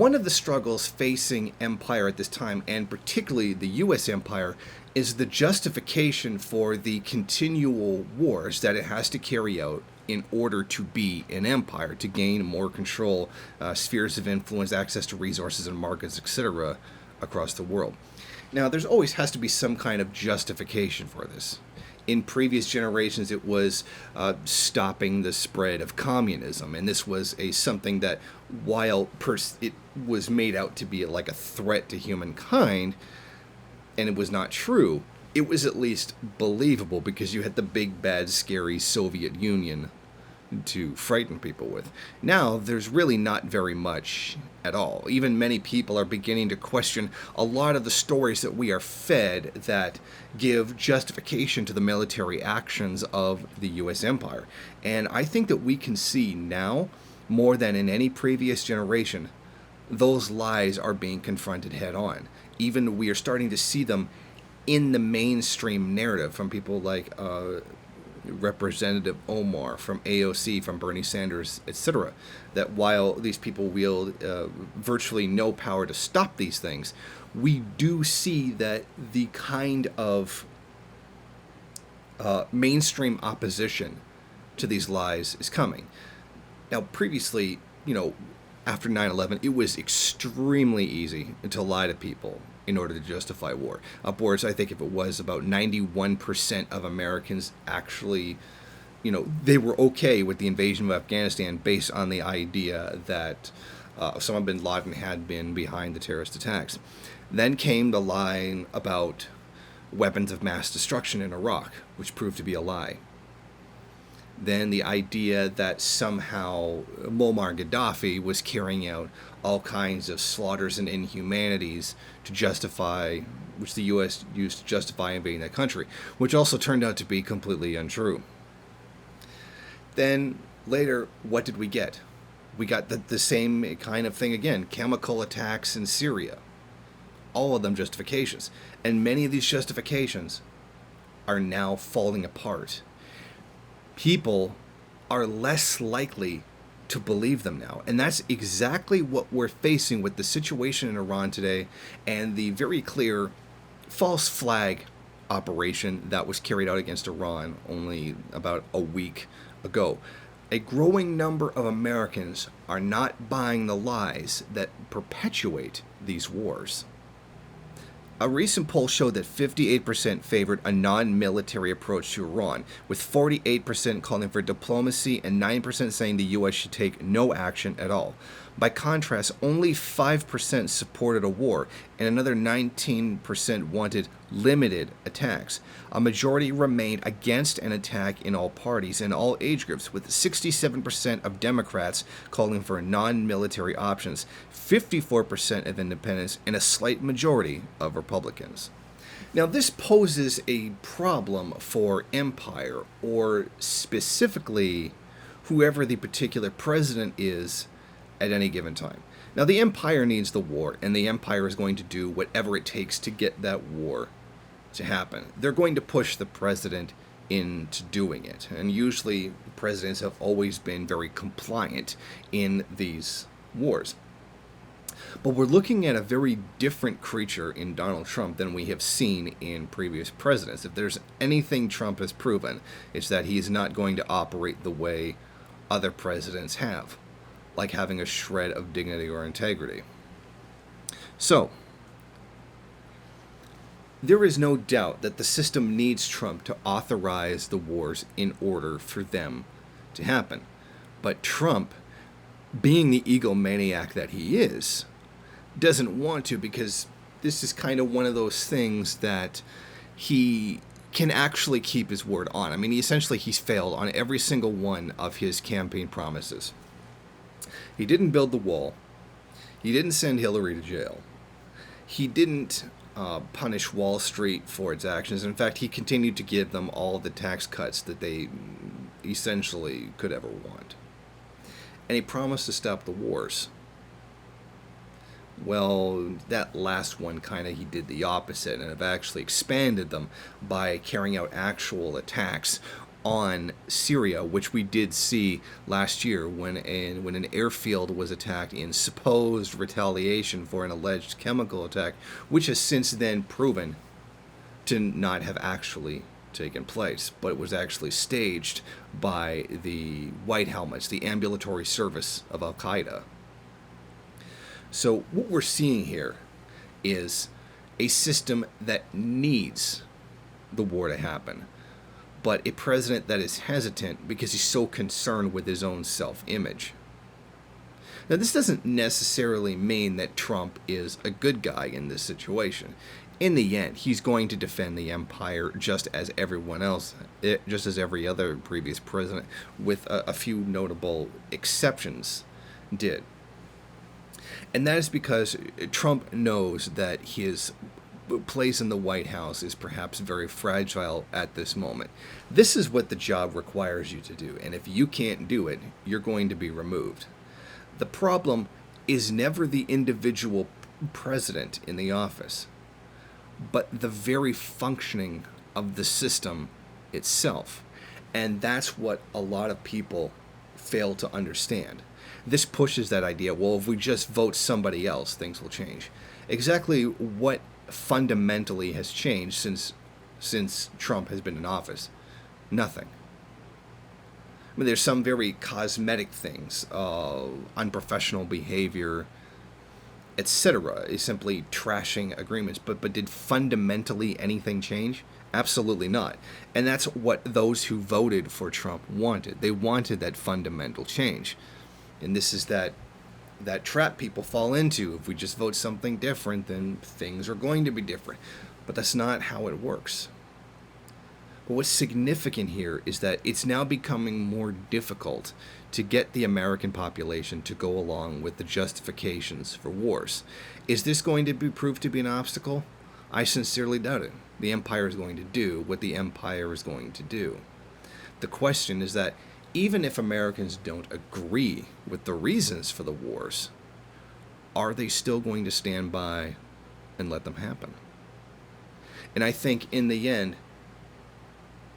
one of the struggles facing empire at this time, and particularly the U.S. empire, is the justification for the continual wars that it has to carry out in order to be an empire, to gain more control, spheres of influence, access to resources and markets, etc., across the world. Now, there's always has to be some kind of justification for this. In previous generations, it was stopping the spread of communism, and this was something that, while it was made out to be like a threat to humankind, and it was not true, it was at least believable because you had the big, bad, scary Soviet Union to frighten people with. Now, there's really not very much at all. Even many people are beginning to question a lot of the stories that we are fed that give justification to the military actions of the U.S. empire. And I think that we can see now, more than in any previous generation, those lies are being confronted head on. Even we are starting to see them in the mainstream narrative from people like Representative Omar, from AOC, from Bernie Sanders, etc., that while these people wield virtually no power to stop these things, we do see that the kind of mainstream opposition to these lies is coming. Now, previously, after 9/11, it was extremely easy to lie to people in order to justify war. Upwards, I think if it was about 91% of Americans actually, they were okay with the invasion of Afghanistan based on the idea that Osama bin Laden had been behind the terrorist attacks. Then came the line about weapons of mass destruction in Iraq, which proved to be a lie. Then the idea that somehow Muammar Gaddafi was carrying out all kinds of slaughters and inhumanities to justify, which the U.S. used to justify invading that country, which also turned out to be completely untrue. Then later, what did we get? We got the same kind of thing again, chemical attacks in Syria. All of them justifications. And many of these justifications are now falling apart. People are less likely to believe them now. And that's exactly what we're facing with the situation in Iran today and the very clear false flag operation that was carried out against Iran only about a week ago. A growing number of Americans are not buying the lies that perpetuate these wars. A recent poll showed that 58% favored a non-military approach to Iran, with 48% calling for diplomacy and 9% saying the U.S. should take no action at all. By contrast, only 5% supported a war, and another 19% wanted limited attacks. A majority remained against an attack in all parties and all age groups, with 67% of Democrats calling for non-military options, 54% of independents, and a slight majority of Republicans. Now, this poses a problem for empire, or specifically whoever the particular president is at any given time. Now, the empire needs the war, and the empire is going to do whatever it takes to get that war to happen. They're going to push the president into doing it, and usually presidents have always been very compliant in these wars. But we're looking at a very different creature in Donald Trump than we have seen in previous presidents. If there's anything Trump has proven, it's that he is not going to operate the way other presidents have, like having a shred of dignity or integrity. So, there is no doubt that the system needs Trump to authorize the wars in order for them to happen. But Trump, being the egomaniac that he is, doesn't want to, because this is kind of one of those things that he can actually keep his word on. I mean, he's failed on every single one of his campaign promises. He didn't build the wall. He didn't send Hillary to jail. He didn't punish Wall Street for its actions. In fact, he continued to give them all the tax cuts that they essentially could ever want. And he promised to stop the wars. Well, that last one he did the opposite, and have actually expanded them by carrying out actual attacks on Syria, which we did see last year when an airfield was attacked in supposed retaliation for an alleged chemical attack, which has since then proven to not have actually taken place, but it was actually staged by the White Helmets, the ambulatory service of Al-Qaeda. So what we're seeing here is a system that needs the war to happen, but a president that is hesitant because he's so concerned with his own self-image. Now, this doesn't necessarily mean that Trump is a good guy in this situation. In the end, he's going to defend the empire just as everyone else, just as every other previous president, with a few notable exceptions, did. And that is because Trump knows that his place in the White House is perhaps very fragile at this moment. This is what the job requires you to do, and if you can't do it, you're going to be removed. The problem is never the individual president in the office, but the very functioning of the system itself. And that's what a lot of people fail to understand. This pushes that idea, well, if we just vote somebody else, things will change. Exactly what fundamentally has changed since Trump has been in office? Nothing. I mean, there's some very cosmetic things, unprofessional behavior, etc., is simply trashing agreements. But did fundamentally anything change? Absolutely not. And that's what those who voted for Trump wanted. They wanted that fundamental change. And this is that trap people fall into. If we just vote something different, then things are going to be different. But that's not how it works. But what's significant here is that it's now becoming more difficult to get the American population to go along with the justifications for wars. Is this going to be proved to be an obstacle? I sincerely doubt it. The empire is going to do what the empire is going to do. The question is that even if Americans don't agree with the reasons for the wars, are they still going to stand by and let them happen? And I think in the end,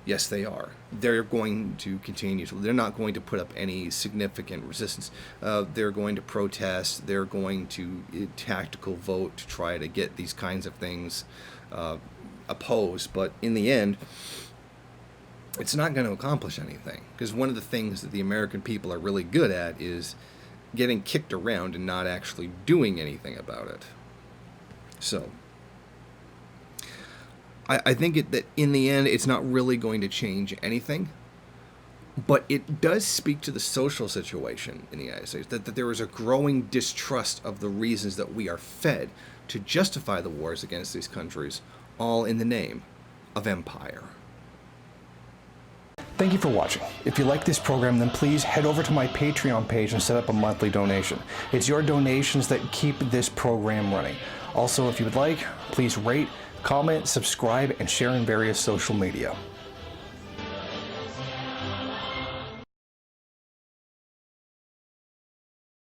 yes, they are. They're going to continue to. They're not going to put up any significant resistance. They're going to protest. They're going to tactical vote to try to get these kinds of things opposed. But in the end, it's not going to accomplish anything. Because one of the things that the American people are really good at is getting kicked around and not actually doing anything about it. So I think that in the end, it's not really going to change anything, but it does speak to the social situation in the United States, that there is a growing distrust of the reasons that we are fed to justify the wars against these countries, all in the name of empire. Thank you for watching. If you like this program, then please head over to my Patreon page and set up a monthly donation. It's your donations that keep this program running. Also, if you would like, please rate, comment, subscribe, and share in various social media.